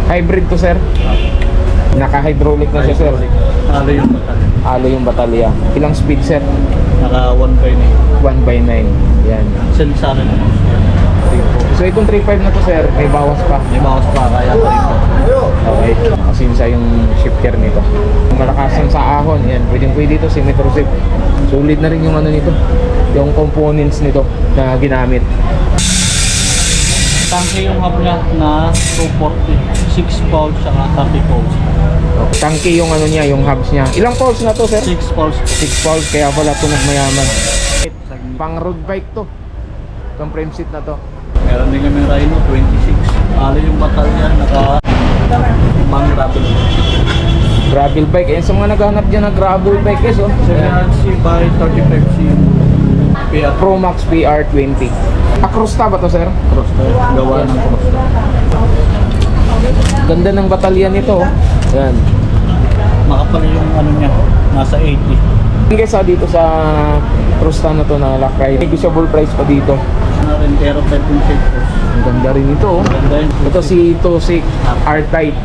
Hybrid to sir. Naka-hydraulic na siya sir. Halo yung batalya. Halo yung batalya. Ilang speed sir? Naka 1/9. 1/9. Yan. Sell sa akin. So itong 3.5 na to sir, may bawas pa. May bawas pa kaya pa rin. Okay. Kasinsa yung shifter nito. Malakasan sa ahon. Yan. Pwede ito si Metrosip. Solid na rin yung ano nito. Yung components nito na ginamit. Tangke yung hub niya na 240. 6 poles saka 30 poles. Tangke yung ano niya, yung hubs niya. Ilang poles na to sir? 6 poles. 6 poles, kaya pala tunog mayaman. Pang road bike to. Itong frame seat na to. Meron din kami Rhino 26. Halo yung batalya naka pang gravel. Gravel bike. Ayan sa mga naghahanap dyan ng gravel bike guys oh. 700C by 35C PR Pro Max PR20. Acrosta ba to sir? cross tayo. Gawa ng cross tayo. Ganda ng batalyan nito oh. Yan. Makapal yung ano niya. Nasa 80. Guys dito sa Acrosta na to na lakay. Negotiable price pa dito. Ano rin aerotype yung shape post. Ang ganda rin ito oh. Ganda yun. Ito si Tosik R-Type.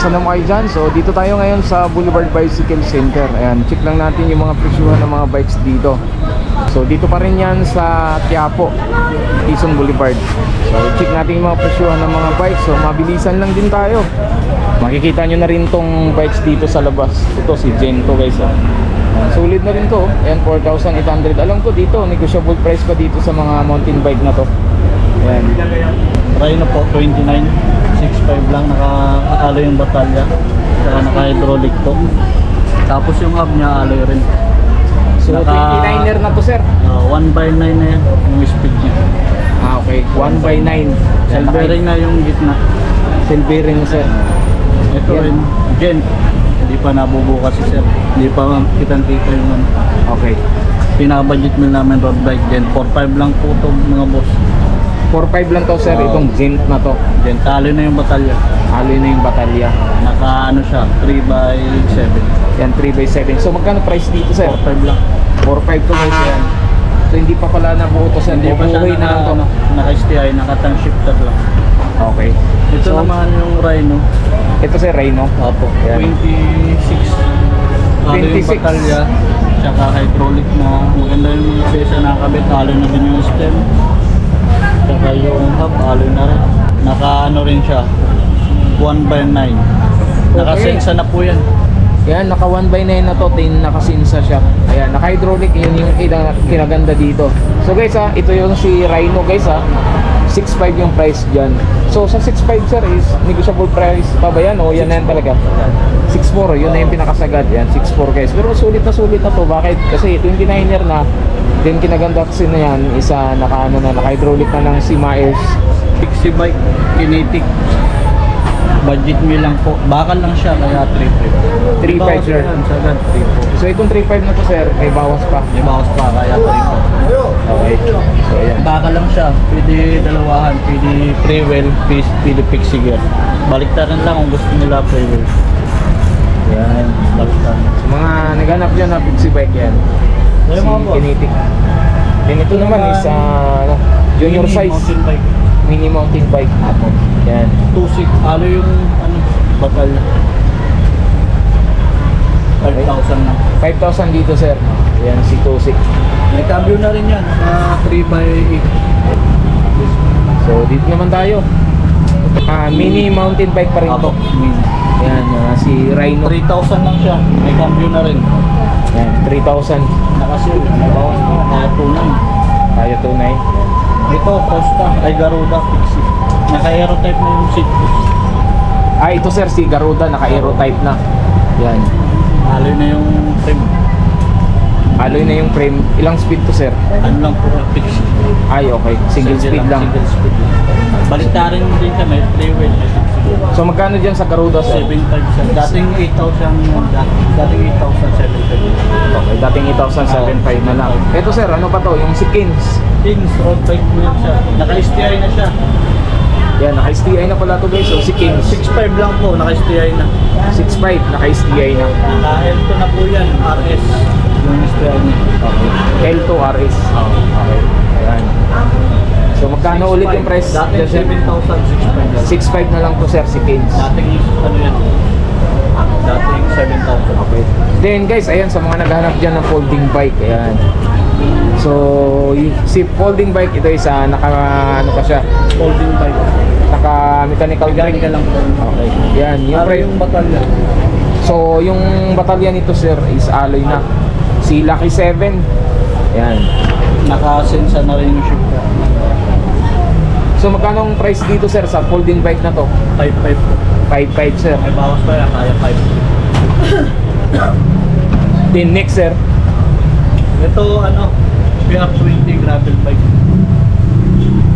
Salam kayo dyan. So dito tayo ngayon sa Boulevard Bicycle Center. Ayan, check lang natin yung mga presyuhan ng mga bikes dito. So dito pa rin yan sa Quiapo, Quezon Boulevard. So check natin yung mga presyuhan ng mga bikes. So mabilisan lang din tayo. Makikita nyo na rin tong bikes dito sa labas. Ito si Gento guys oh. Solid na rin to. Ayan, 4,800. Alam ko dito, negotiable price pa dito sa mga mountain bike na to. Ayan. Rhino po 29. 6.5 lang, naka-alloy yung batalya, saka naka-hydraulic to. Tapos yung hub niya alloy rin. So 29er na to sir. 1/9 na yan, yung speed niya. Okay, 1/9. Cell bearing na yung gitna. Cell bearing sir. Ito Yan. rin, Gent. Hindi pa nabubukas si sir. Hindi pa kitang-kita yung ano. Okay. Pinaka-budget meal namin road bike Gent. 4.5 lang po ito mga boss. 4.5 lang to sir, itong Gent na to. Gent, alloy na yung batalya. Alloy na yung batalya. Naka ano siya, 3/7. Yan, 3/7. So magkano price dito sir? 4.5 lang. 4.5 to guys yan. So hindi pa pala nabuo to sir. Hindi pa siya Bubuhay na lang to. naka-STI, naka-tank shifter lang. Okay. Ito So, naman yung Rhino. ito sir, Rhino. Opo. Yan. 26. Halo yung 26. batalya. Tsaka hydraulic na. Maganda yung pesa nakakabit. Halo na din yung stem. Tsaka yung hub, halo na rin. Naka ano rin siya. 1/9. Nakasensa na po yan. Yan, naka 1/9 na to, nakasinsa siya. Ayan, naka-hydraulic, yun yung kinaganda dito. So guys ito yung si Rhino guys 6.5 yung price dyan. So sa 6.5 sir is negotiable price pa ba yan? O yan na yan talaga? 6.4, yun na yung pinakasagad. Yan, 6.4 guys. Pero sulit na to. Bakit? Kasi 29er na. Then kinaganda kasi na yan, isa naka-hydraulic na ng Simaers. Pixie bike, kinetic. Budget meal lang po. Bakal lang siya, kaya 3.5. 3.5 sir. Sagad, 3.5. So itong 3.5 na to sir, may bawas pa. May bawas pa, kaya 3.5. Okay. So ayan. Bakal lang siya. Pwede dalawahan, pwede pre-wheel, pwede pixie gear. Baliktaran lang kung gusto nila pre-wheel. Yan. Baliktaran. So mga naghanap dyan na pixie bike yan. Ayun, mga Si boss. Kinetic. Then ito naman is junior Mini size mountain bike. mini mountain bike. Apo. Yan. 2.6. Halo yung ano, bakal. 5,000 na. 5,000 dito sir. Yan si Tosik. May cambio na rin yan. 3x8. So dito naman tayo. Mini mountain bike pa rin to. Apo. Mini. Yan si Rhino. 3,000 lang siya. May cambio na rin. Yan 3,000. Nakasil. Nabawas mo. Nakatunay. Tayo tunay. Ito, Costa. Ay, Garuda. Pixie. Naka-aerotype na yung seat. Ito sir si Garuda naka-aerotype na. Yan. Haloy na yung frame. Alloy na yung frame. Ilang speed to sir? Ano lang po, Pixie. Okay. Single speed lang. Single speed lang. Baliktarin din siya, may free wheel. So magkano dyan sa Garuda sir? 7.5 siya. Dating 8,000, dating 8,750. Okay, dating 8,075 na lang. Ito sir, ano pa to? Yung si Kings. Kings road bike mo yan siya. Naka-STI na siya. Yan, naka-STI na pala to guys. So si Kings. 6.5 lang po, naka-STI na. 6.5, naka-STI na. Naka-L2 na po yan, RS. Yung STI niya. Okay. L2 RS. Okay. Ayan. So magkano ulit yung price? Dating 7,000, 6.5 lang. 6.5 na lang to sir, si Kings. Dating ano yan? Dating 7,000. Okay. Then guys, ayan sa mga naghahanap dyan ng folding bike, ayan. So, si folding bike ito is naka ano pa siya, Folding bike. naka mechanical brake. Mechanical lang po. Okay. Yan, yung Para yung batalya. So, yung batalya nito sir is alloy na. Si Lucky 7. Yan. Naka-sensa na rin yung shifter. So, magkano ang price dito sir sa folding bike na to? 5.5 po. 5.5 sir. May bawas pa yan, kaya 5. Then next sir, Ito ano, PR20 gravel bike.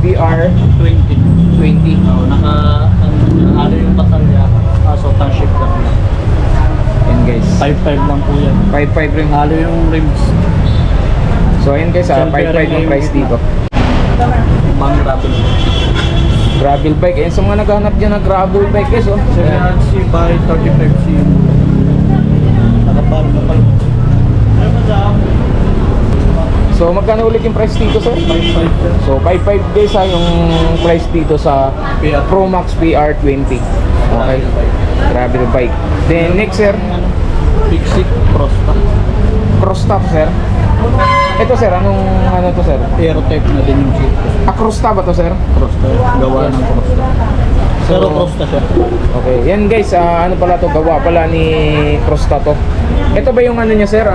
PR20. 20. Ano yung batalya, kaso tang shifter na. Yan guys. 5.5 lang po yan. 5.5 rin. Halo yung rims. So, ayan guys, 5.5 yung price dito. Pang gravel. Gravel bike. Ayan, sa mga naghahanap dyan ng gravel bike guys, oh. Ayan. 700C by 35C yung bulan. Nakapal na pala. Ay, madam. So, magkano ulit yung price dito sir? 5.5. So, 5.5 guys yung price dito sa PR. Pro Max PR20. Okay. Gravel bike. Then next sir, Pixie Prosta. cross top sir. Ito sir, anong ano to sir? Aerotype na din yung seat. Cross top ba to sir? Prosta. Gawa ng Prosta. Pero So, Prosta siya. Okay, yan guys, ano pala to, gawa pala ni Crosta to. Ito ba yung ano niya sir,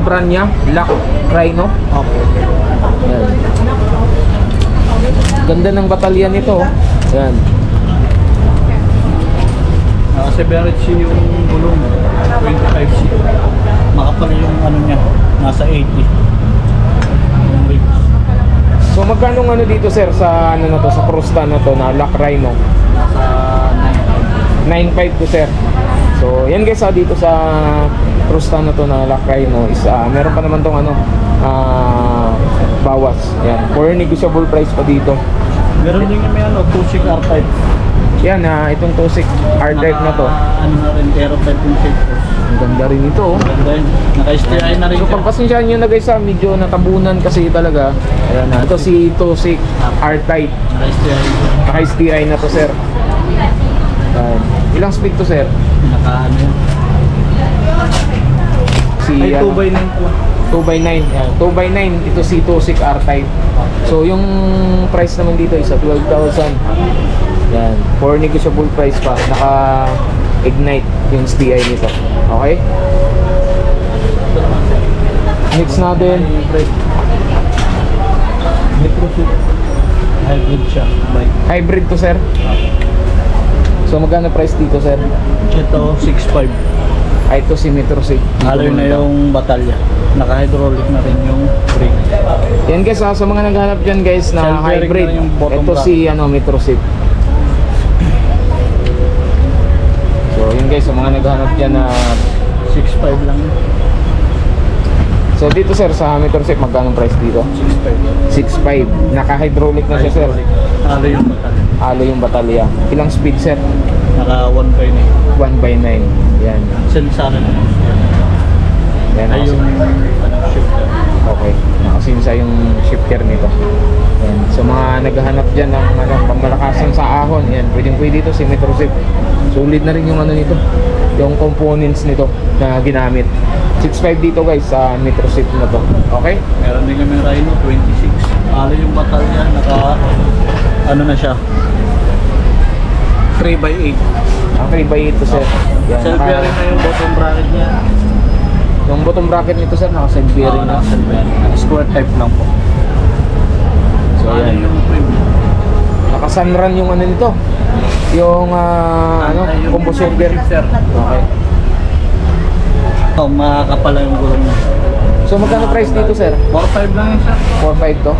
brand niya? Lock Rhino. Okay. Yan. Ganda ng batalyan nito. Oh. Yan. Naka-severage yung gulong. 25C. Makapal yung ano niya. Nasa 80. Yung rims. So magkano ano dito sir sa ano na to, sa Crosta na to na Lock Rhino? Nasa 9.5 to sir. So yan guys, dito sa Crosta na to na Lock Rhino is meron pa naman tong ano bawas. Yan. For negotiable price pa dito. Meron din yung may ano, 2.6 R-Type. Yan, itong Tosik R-Type na to. Ano na rin, Aerotype yung seat. Ang ganda rin ito oh. Ganda yun. Naka-STI na rin So siya. pagpasensyaan nyo na guys, medyo natabunan kasi talaga. Ayan na. Ito si Tosik R-Type. Naka-STI. Naka-STI na to sir. Ayan. Ilang speed to sir? Naka-ano yun. Si Ay, ano, 2x9 po. 2x9. Yan. 2x9. Ito si Tosik R-Type. So yung price naman dito is 12,000. Yan. For negotiable price pa. Naka-ignite yung STI nito. Okay? Next natin. Hybrid. Microsuit. Hybrid siya. Bike. Hybrid to sir. So magkano price dito sir? Ito, 6.5. Ito si Metro Sig. Halo na yung batalya. Naka-hydraulic na rin yung brake. Yan guys, sa mga naghanap dyan guys na Self-bearing hybrid. na yung bottom Ito si Metro Sig. So yun guys, sa mga naghanap dyan na 6.5 lang. so dito sir sa Metro Sig, magkano price dito? 6.5. 6.5. Naka-hydraulic na siya sir. Halo yung batalya. Halo yung batalya. Ilang speed sir? Naka 1x9. 1x9. Yan. Sensara na yung Yan. ay yung ano, shifter. Okay. Nakasinsa yung shifter nito. Yan. So mga naghahanap dyan ng ano, pangmalakasan sa ahon, yan. Pwede dito si Metro Zip. Sulit na rin yung ano nito. Yung components nito na ginamit. 6.5 dito guys sa Metro Zip na to. Okay? Meron din kami Rhino 26. Halo yung batalya. Naka ano na siya. 3x8. Ang 3x8 to sir. Yan. Self-bearing na yung bottom bracket niya. Yung bottom bracket nito sir, naka-side bearing na. Square type lang po. So Halo yan. yung trim. Naka-sunrun yung ano nito. Yung ano, Yung combo shifter. shifter. Okay. Oh, makakapala yung gulong niya. So magkano price dito sir? 4.5 lang yun siya. 4.5 to.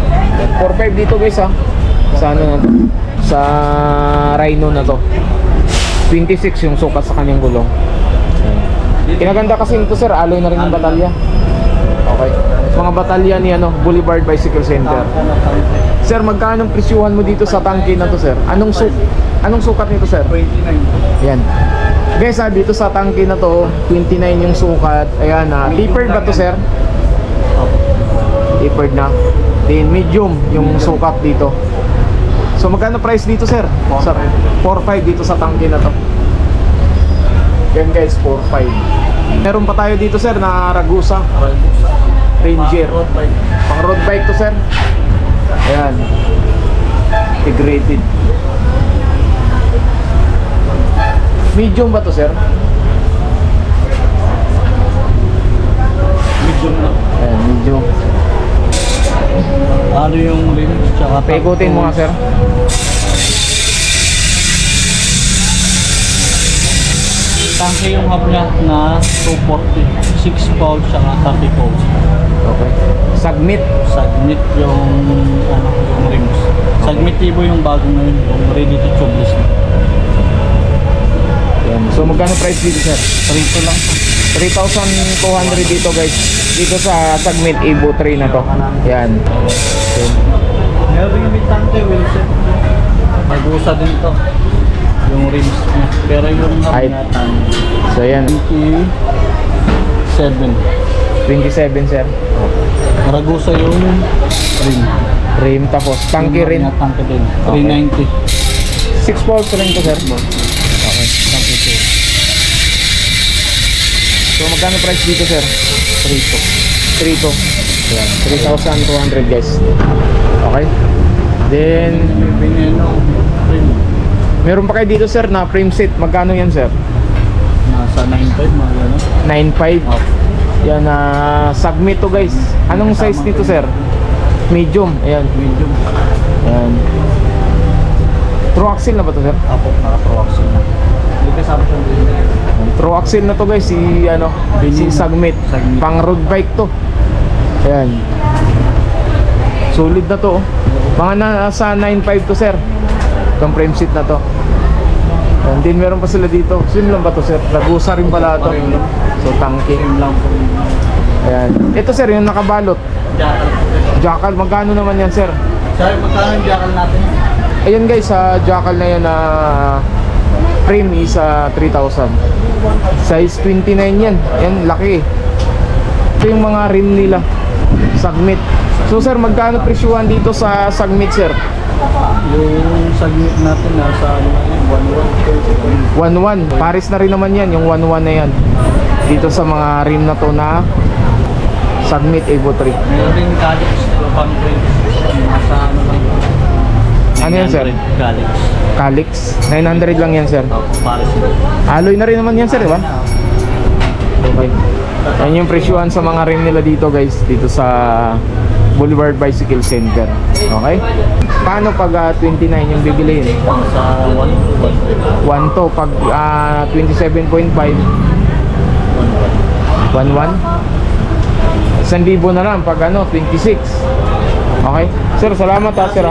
4.5 dito guys ha. Sa ano na to? Sa Rhino na to. 26 yung sukat sa kanyang gulong. Kinaganda kasi nito sir, alloy na rin ng batalya. Okay. Mga batalya ni ano, Boulevard Bicycle Center. Sir, magkano ang presyuhan mo dito sa tangke na to sir? Anong sukat nito sir? 29. Yan. Guys, dito sa tangke na to, 29 yung sukat. Ayan, tapered ba to sir? Tapered na. Then medium yung sukat dito. So magkano price dito sir? 4.5 dito sa tangke na to. Yan guys, 4.5. Meron pa tayo dito sir na Ragusa Ranger. Pang road bike to sir. Ayan. Integrated. Medium ba to sir? Medium na. Ayan, medium. Ano yung rims tsaka Paikutin mo nga sir. Tangke yung hub niya na 240. 6 pounds tsaka 30 pounds. Okay. Submit. Submit yung ano yung rims. Submit Evo yung bago na yun, yung ready to tubeless na. Ayan. So magkano price dito sir? 3 lang. 3,200 dito guys. Dito sa Submit Evo 3 na to. Ayan. Okay. Meron yung tangke Wilson. Magusa din to. Yung rims niya. Pero yung hub Height. niya tan So ayan. 27. 27 sir. Ragusa yung rim. Rim tapos tangke Yung rin. hub niya, tangke din. Okay. 390. 6 volts rin to sir. Okay. Tangke to. So magkano price dito sir? 3 to. 3 to. Ayan. 3,200 guys. Okay. Then May pineno rim. meron pa kayo dito sir na frame set. Magkano yan sir? Nasa 9.5 mga gano'n. 9.5. Up. Yan Submit to guys. Anong size nito sir? Medium. Ayan. Medium. Ayan. True axle na ba to sir? Apo, naka-proaxin na. Hindi kasama siyang rim. True axle na to guys, si ano, si Submit. Submit. Pang road bike to. Ayan. Solid na to. Oh. Mga nasa 9.5 to sir. Itong frame seat na to. And then meron pa sila dito. Sim lang ba to sir? Ragusa rin pala to. So tangke. Rim lang po. Ayan. Ito sir, yung nakabalot. Jackal. Jackal, magkano naman yan sir? Sir, magkano yung jackal natin? Ayan guys, sa Jackal na yan na frame is 3,000. Size 29 yan. Yan, laki. Ito yung mga rim nila. Submit. So sir, magkano presyuhan dito sa Submit sir? Yung submit natin nasa ano na yun, 1.1. Paris na rin naman yan, yung 1.1 na yan. Dito sa mga rim na to na Submit Evo 3. Meron rin Galix, Lopang Trails. Nasa ano lang yun. Ano yan, sir? Galix. Calix. 900 lang yan sir. Paris. Alloy na rin naman yan sir, di ba? Okay. Yan yung presyuhan sa mga rim nila dito guys. Dito sa Boulevard Bicycle Center. Okay? Paano pag 29 yung bibiliin? Sa 1 1 to. Pag 27.5, 1.1. 1,000 na lang pag ano, 26. Okay? Sir, salamat sir